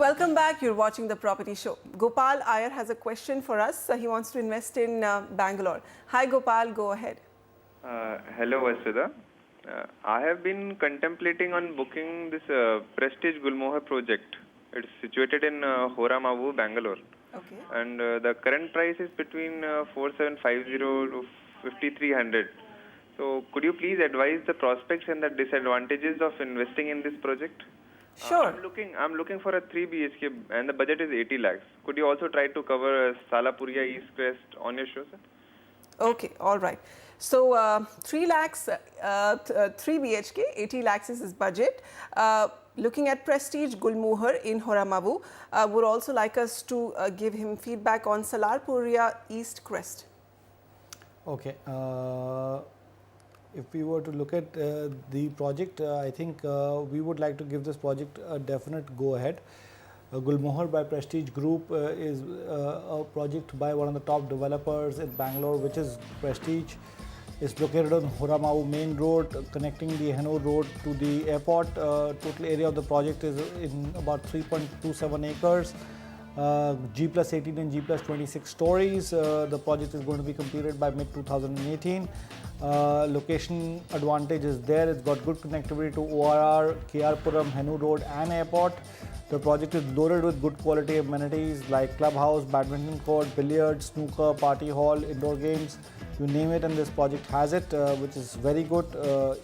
Welcome back. You're watching The Property Show. Gopal Iyer has a question for us. He wants to invest in Bangalore. Hi, Gopal. Go ahead. Hello, Vasudha. I have been contemplating on booking this Prestige Gulmohar project. It's situated in Horamavu, Bangalore. Okay. And the current price is between 4750 to 5300. So, could you please advise the prospects and the disadvantages of investing in this project? Sure. I'm looking for a 3 BHK and the budget is 80 lakhs. Could you also try to cover Salapuria East Crest on your show, sir? Okay, all right. So 3 lakhs, 3 BHK, 80 lakhs is his budget. Looking at Prestige Gulmohar in Horamavu, would also like us to give him feedback on Salarpuria East Crest. Okay. If we were to look at the project, I think we would like to give this project a definite go-ahead. Gulmohar by Prestige Group is a project by one of the top developers in Bangalore, which is Prestige. It's located on Horamavu main road, connecting the Hennur road to the airport. Total area of the project is in about 3.27 acres. G+18 and G+26 stories. The project is going to be completed by mid-2018. Location advantage is there. It's got good connectivity to ORR, KR Puram, Hennur Road and airport. The project is loaded with good quality amenities like clubhouse, badminton court, billiards, snooker, party hall, indoor games. You name it and this project has it, which is very good.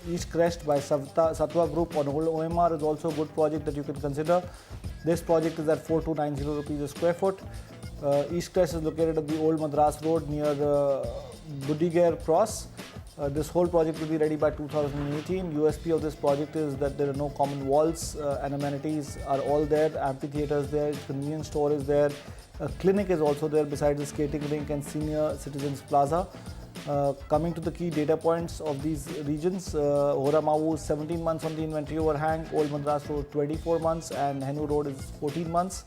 East Crest by Satwa Group on Old OMR is also a good project that you can consider. This project is at 4290 rupees a square foot. East Crest is located at the Old Madras Road near Budiger Cross. This whole project will be ready by 2018. USP of this project is that there are no common walls and amenities are all there. Amphitheatre is there, convenience store is there. A clinic is also there besides the skating rink and senior citizens plaza. Coming to the key data points of these regions, Horamavu is 17 months on the inventory overhang, Old Madras Road 24 months and Hennur Road is 14 months.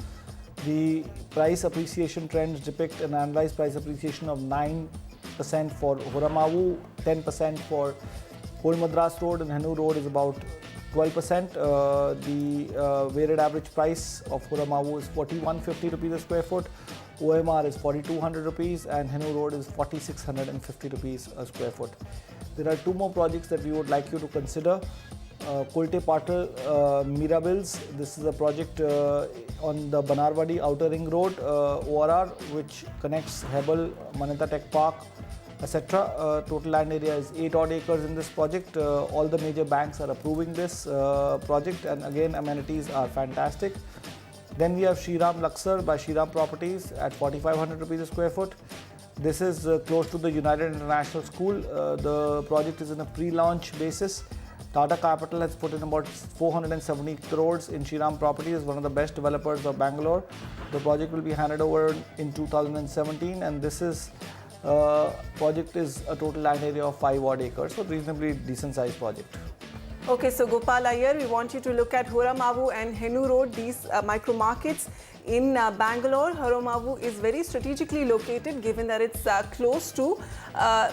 The price appreciation trends depict an annualized price appreciation of 9% for Horamavu, 10% for Old Madras Road and Hennur Road is about 12%. The weighted average price of Horamavu is 4150 rupees a square foot. OMR is 4200 rupees and Hennur Road is 4650 rupees a square foot. There are two more projects that we would like you to consider. Kolte Patil Mirabills. This is a project on the Banarwadi Outer Ring Road, ORR, which connects Hebel, Manyata Tech Park, etc. Total land area is 8 odd acres in this project. All the major banks are approving this project and again amenities are fantastic. Then we have Shriram Luxor by Shriram Properties at 4500 rupees a square foot. This is close to the United International School. The project is in a pre-launch basis. Tata Capital has put in about 470 crores in Shriram Properties, one of the best developers of Bangalore. The project will be handed over in 2017 and this is project is a total land area of 5 odd acres, so reasonably decent sized project. Okay, so Gopal Iyer, we want you to look at Horamavu and Hennur Road, these micro markets in Bangalore. Horamavu is very strategically located given that it's close to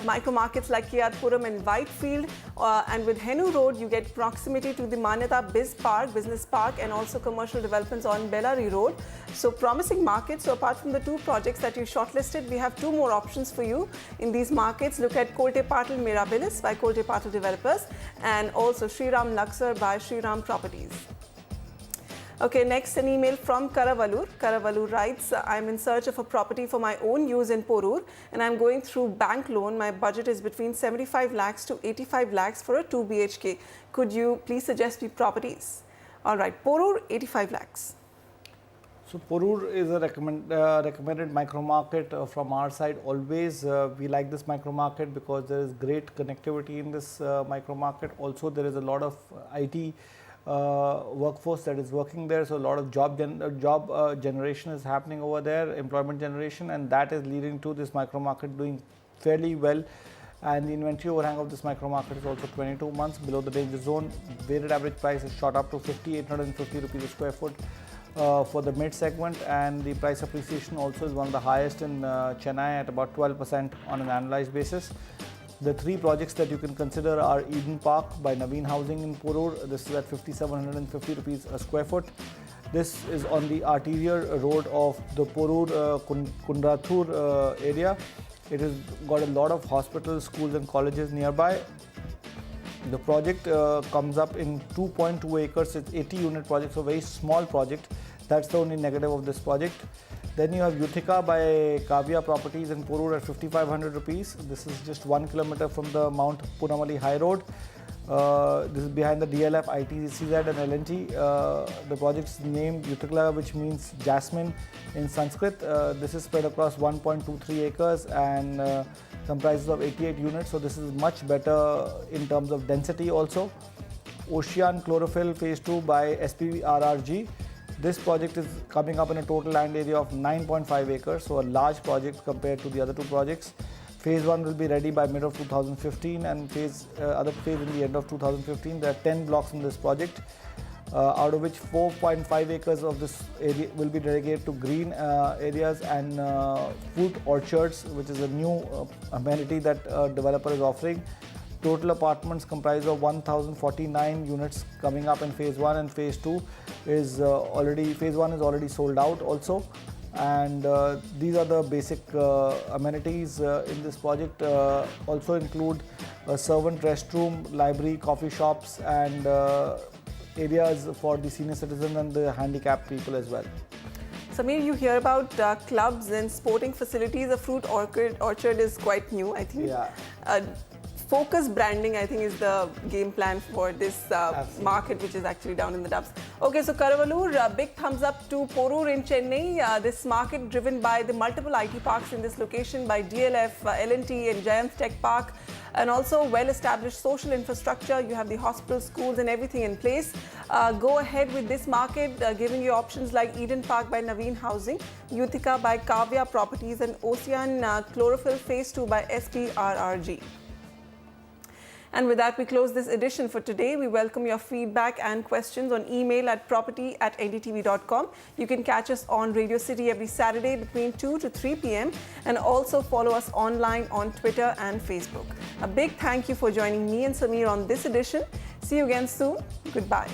micro markets like KR Puram and Whitefield. And with Hennur Road, you get proximity to the Manyata Business Park and also commercial developments on Bellary Road. So promising markets. So apart from the two projects that you shortlisted, we have two more options for you in these markets. Look at Kolte Patil Mirabillis by Kolte Patil Developers and also Shriram Luxor by Shriram Properties. Okay, next an email from Karavalur. Karavalur writes, I'm in search of a property for my own use in Porur and I'm going through bank loan. My budget is between 75 lakhs to 85 lakhs for a 2 BHK. Could you please suggest me properties? All right, Porur, 85 lakhs. So Porur is a recommended micro market from our side. Always we like this micro market because there is great connectivity in this micro market. Also there is a lot of IT workforce that is working there, so a lot of job generation is happening over there, employment generation, and that is leading to this micro market doing fairly well. And the inventory overhang of this micro market is also 22 months below the danger zone. Weighted average price is shot up to 5850 rupees a square foot for the mid segment, and the price appreciation also is one of the highest in Chennai at about 12% on an annualized basis. The three projects that you can consider are Eden Park by Naveen Housing in Porur. This is at 5750 rupees a square foot. This is on the arterial road of the Porur Kundrathur area. It has got a lot of hospitals, schools and colleges nearby. The project comes up in 2.2 acres. It's 80 unit project, so very small project. That's the only negative of this project. Then you have Yuthika by Kavya Properties in Porur at 5,500 rupees. This is just 1 kilometer from the Mount Punamali High Road. This is behind the DLF, ITCZ and L&T. The project's named Yuthika, which means jasmine in Sanskrit. This is spread across 1.23 acres and comprises of 88 units. So this is much better in terms of density also. Ocean Chlorophyll Phase 2 by SPRRG. This project is coming up in a total land area of 9.5 acres. So a large project compared to the other two projects. Phase 1 will be ready by mid of 2015 and other phase in the end of 2015. There are 10 blocks in this project, out of which 4.5 acres of this area will be dedicated to green areas and fruit orchards, which is a new amenity that developer is offering. Total apartments comprise of 1,049 units coming up in phase 1, and phase 2 is phase 1 is already sold out also. And these are the basic amenities in this project. Also include a servant restroom, library, coffee shops and areas for the senior citizen and the handicapped people as well. Samir, you hear about clubs and sporting facilities. A fruit orchard is quite new, I think. Yeah. Focus branding, I think, is the game plan for this market, which is actually down in the dumps. Okay, so Karavalur, big thumbs up to Porur in Chennai. This market driven by the multiple IT parks in this location by DLF, L&T and Giant Tech Park, and also well-established social infrastructure. You have the hospitals, schools and everything in place. Go ahead with this market, giving you options like Eden Park by Naveen Housing, Yuthika by Kavya Properties and Ocean Chlorophyll Phase 2 by SPRRG. And with that, we close this edition for today. We welcome your feedback and questions on email at property@ndtv.com. You can catch us on Radio City every Saturday between 2 to 3 p.m. and also follow us online on Twitter and Facebook. A big thank you for joining me and Samir on this edition. See you again soon. Goodbye.